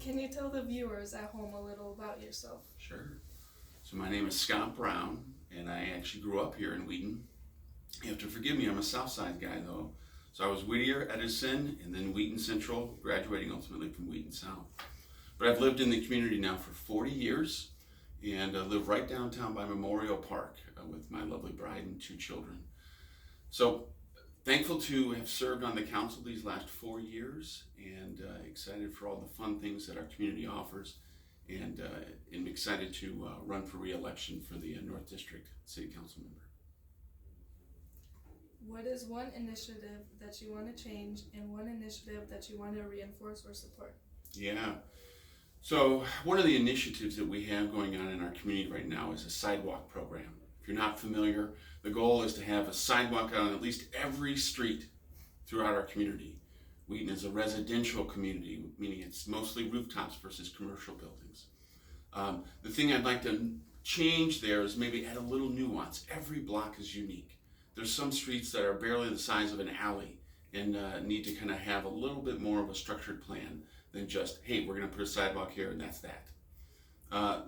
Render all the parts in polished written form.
Can you tell the viewers at home a little about yourself? Sure. So my name is Scott Brown, and I actually grew up here in Wheaton. You have to forgive me, I'm a South Side guy though. So I was Whittier, Edison, and then Wheaton Central, graduating ultimately from Wheaton South. But I've lived in the community now for 40 years, and live right downtown by Memorial Park with my lovely bride and 2 children. So thankful to have served on the council these last 4 years, and excited for all the fun things that our community offers, and am excited to run for re-election for the North District City Council member. What is one initiative that you want to change and one initiative that you want to reinforce or support? Yeah. So one of the initiatives that we have going on in our community right now is a sidewalk program. If you're not familiar, the goal is to have a sidewalk on at least every street throughout our community. Wheaton is a residential community, meaning it's mostly rooftops versus commercial buildings. The thing I'd like to change there is maybe add a little nuance. Every block is unique. There's some streets that are barely the size of an alley and need to kind of have a little bit more of a structured plan than just, hey, we're going to put a sidewalk here and that's that.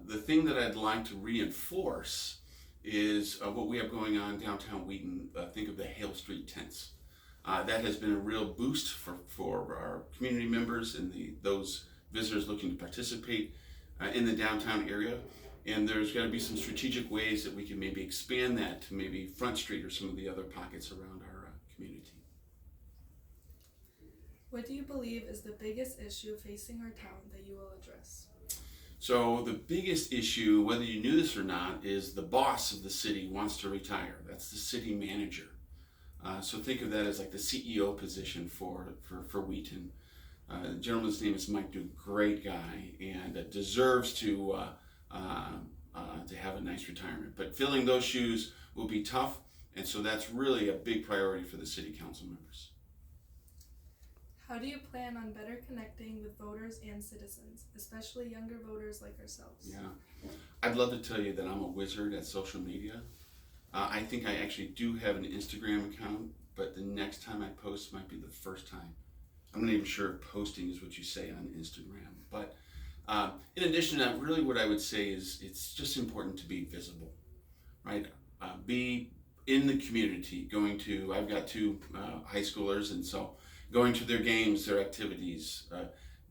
The thing that I'd like to reinforce is what we have going on downtown Wheaton. Think of the Hale Street tents. That has been a real boost for our community members and those visitors looking to participate in the downtown area. And there's got to be some strategic ways that we can maybe expand that to maybe Front Street or some of the other pockets around our community. What do you believe is the biggest issue facing our town that you will address? So the biggest issue, whether you knew this or not, is the boss of the city wants to retire. That's the city manager. So think of that as like the CEO position for Wheaton. The gentleman's name is Mike Duke, great guy, and deserves to have a nice retirement. But filling those shoes will be tough, and so that's really a big priority for the city council members. How do you plan on better connecting with voters and citizens, especially younger voters like ourselves? Yeah, I'd love to tell you that I'm a wizard at social media. I think I actually do have an Instagram account, but the next time I post might be the first time. I'm not even sure if posting is what you say on Instagram. But in addition to that, really what I would say is it's just important to be visible, right? Be in the community, I've got 2 high schoolers, and so going to their games, their activities,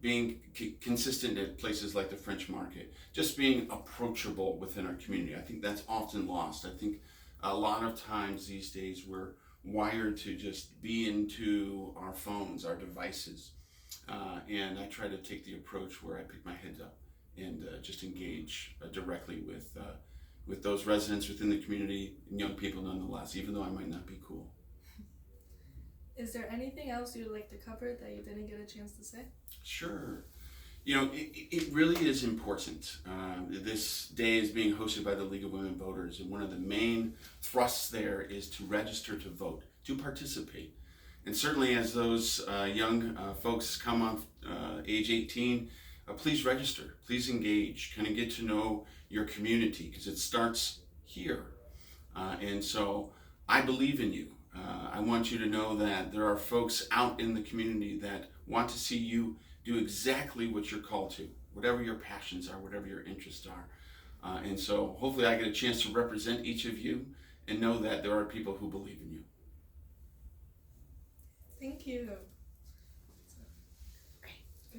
being consistent at places like the French Market, just being approachable within our community. I think that's often lost. I think a lot of times these days we're wired to just be into our phones, our devices. And I try to take the approach where I pick my head up and just engage directly with those residents within the community and young people nonetheless, even though I might not be cool. Is there anything else you'd like to cover that you didn't get a chance to say? Sure. You know, it really is important. This day is being hosted by the League of Women Voters, and one of the main thrusts there is to register to vote, to participate. And certainly as those young folks come on age 18, please register, please engage, kind of get to know your community, because it starts here. And so I believe in you. I want you to know that there are folks out in the community that want to see you do exactly what you're called to, whatever your passions are, whatever your interests are. And so hopefully I get a chance to represent each of you and know that there are people who believe in you. Thank you.